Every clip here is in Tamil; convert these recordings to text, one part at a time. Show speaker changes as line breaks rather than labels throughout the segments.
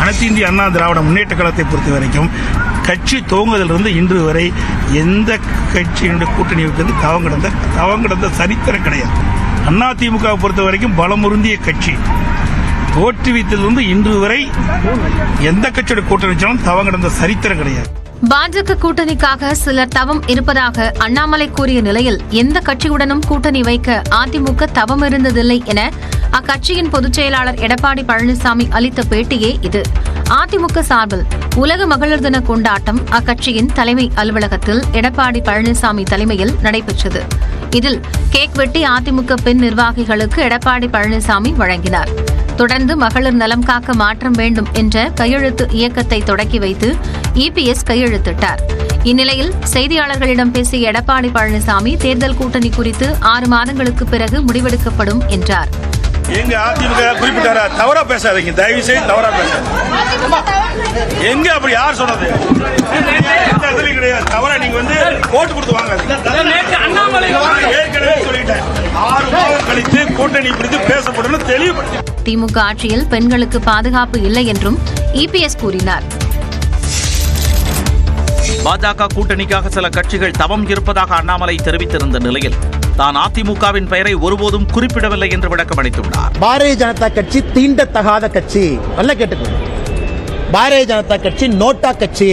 அனைத்து இந்திய அண்ணா திராவிட முன்னேற்ற கழகத்தை பொறுத்த வரைக்கும் கட்சி துவங்குவதிலிருந்து இன்று வரை எந்த கட்சியினுடைய கூட்டணி வைக்கிறது தவம் கிடந்த சரித்திரம் கிடையாது. அதிமுக பொறுத்த வரைக்கும் பலமுருந்திய கட்சி. தோற்றுவித்ததிலிருந்து இன்று வரை எந்த கட்சியோட கூட்டணி வச்சாலும் தவம் கிடந்த சரித்திரம் கிடையாது.
பாஜக கூட்டணிக்காக சிலர் தவம் இருப்பதாக அண்ணாமலை கூறிய நிலையில் எந்த கட்சியுடனும் கூட்டணி வைக்க அதிமுக தவம் இருந்ததில்லை என அக்கட்சியின் பொதுச் செயலாளர் எடப்பாடி பழனிசாமி அளித்த பேட்டியே இது. அதிமுக சார்பில் உலக மகளிர் தின கொண்டாட்டம் அக்கட்சியின் தலைமை அலுவலகத்தில் எடப்பாடி பழனிசாமி தலைமையில் நடைபெற்றது. இதில் கேக் வெட்டி அதிமுக பெண் நிர்வாகிகளுக்கு எடப்பாடி பழனிசாமி வழங்கினார். தொடர்ந்து மகளிர் நலம் காக்க மாற்றம் வேண்டும் என்ற கையெழுத்து இயக்கத்தை தொடக்கி வைத்து இபிஎஸ் கையெழுத்திட்டார். இந்நிலையில் செய்தியாளர்களிடம் பேசிய எடப்பாடி பழனிசாமி தேர்தல் கூட்டணி குறித்து 6 மாதங்களுக்கு பிறகு முடிவெடுக்கப்படும் என்றார்.
எங்க அதிமுக குறிப்பிட்டாரா? தவறா பேசாதீங்க, தயவு செய்து தவறா பேசாதீங்க. எங்க அப்படி யார் சொன்னது? கிடையாது. தவறா நீங்க ஓட்டு கொடுத்து வாங்க. ஏற்கனவே சொல்லிட்டேன், 6 மாதம் கழித்து கூட்டணி குறித்து பேசப்படும் தெளிவுபடுத்தி.
திமுக ஆட்சியில் பெண்களுக்கு பாதுகாப்பு இல்லை என்றும் இபிஎஸ் கூறினார்.
பாஜக கூட்டணிக்காக சில கட்சிகள் தவம் இருப்பதாக அண்ணாமலை தெரிவித்திருந்த நிலையில் தான் அதிமுகவின் பெயரை ஒருபோதும் குறிப்பிடவில்லை என்று விளக்கம் அளித்துள்ளார்.
பாரதிய ஜனதா கட்சி தீண்டத்தகாத கட்சி. நல்ல கேட்டுக்கணும். பாரதிய ஜனதா கட்சி நோட்டா கட்சி.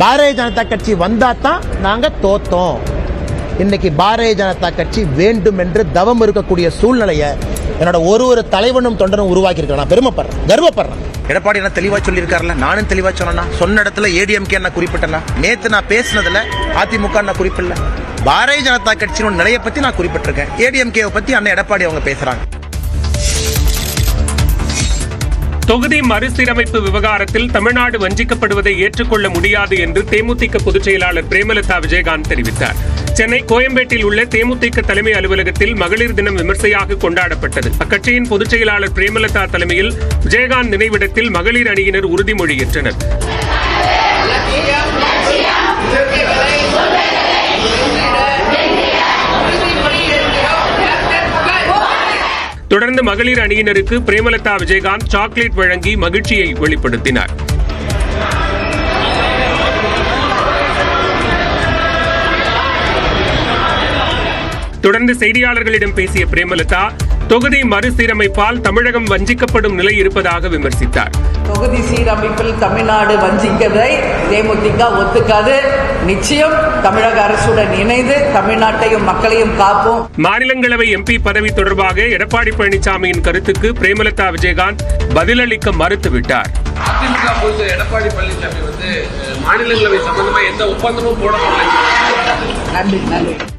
பாரதிய ஜனதா கட்சி வந்தாதான் நாங்க தோத்தோம். இன்னைக்கு பாரதிய ஜனதா கட்சி வேண்டும் என்று தவம் இருக்கக்கூடிய சூழ்நிலையை என்னோட ஒரு தலைவனும் தொண்டனும் உருவாக்கி இருக்க நான் பெருமைப்படுறேன், கர்வப்படுறேன்.
எடப்பாடி என்ன தெளிவா சொல்லியிருக்காருல்ல, நானும் தெளிவா சொன்னா. சொன்ன இடத்துல ஏடிஎம்கே என்ன குறிப்பிட்டேன்னா, நேத்து நான் பேசினதுல அதிமுக நான் குறிப்பிடல. பாரதிய ஜனதா கட்சியோட நிலையை பத்தி நான் குறிப்பிட்டிருக்கேன். ஏடிஎம்கே பத்தி அண்ணன் எடப்பாடி அவங்க பேசுறாங்க.
தொகுதி மறுசீரமைப்பு விவகாரத்தில் தமிழ்நாடு வஞ்சிக்கப்படுவதை ஏற்றுக்கொள்ள முடியாது என்று தேமுதிக பொதுச் செயலாளர் பிரேமலதா விஜயகாந்த் தெரிவித்தார். சென்னை கோயம்பேட்டில் உள்ள தேமுதிக தலைமை அலுவலகத்தில் மகளிர் தினம் விமர்சையாக கொண்டாடப்பட்டது. அக்கட்சியின் பொதுச் செயலாளர் பிரேமலதா தலைமையில் விஜயகாந்த் நினைவிடத்தில் மகளிர் அணியினர் உறுதிமொழி ஏற்றனர். தொடர்ந்து மகளிர் அணியினருக்கு பிரேமலதா விஜயகாந்த் சாக்லேட் வழங்கி மகிழ்ச்சியை வெளிப்படுத்தினார். தொடர்ந்து செய்தியாளர்களிடம் பேசிய பிரேமலதா தொகுதி மறுசீரமைப்பால் தமிழகம் வஞ்சிக்கப்படும் நிலை இருப்பதாக விமர்சித்தார்.
தொகுதி சீரமைப்பில் தமிழ்நாடு வஞ்சிக்கதை தேமுதிக ஒத்துக்காது. நிச்சயம் தமிழக அரசுடன் இணைந்து தமிழ்நாட்டையும் மக்களையும் காப்போம்.
மாநிலங்களவை எம்பி பதவி தொடர்பாக எடப்பாடி பழனிசாமியின் கருத்துக்கு பிரேமலதா விஜயகாந்த் பதிலளிக்க மறுத்துவிட்டார்.
அதிமுக பொறுத்த எடப்பாடி பழனிசாமி மாநிலங்களவை சம்பந்தமா எந்த ஒப்பந்தமும் போடப்படவில்லை.
நன்றி.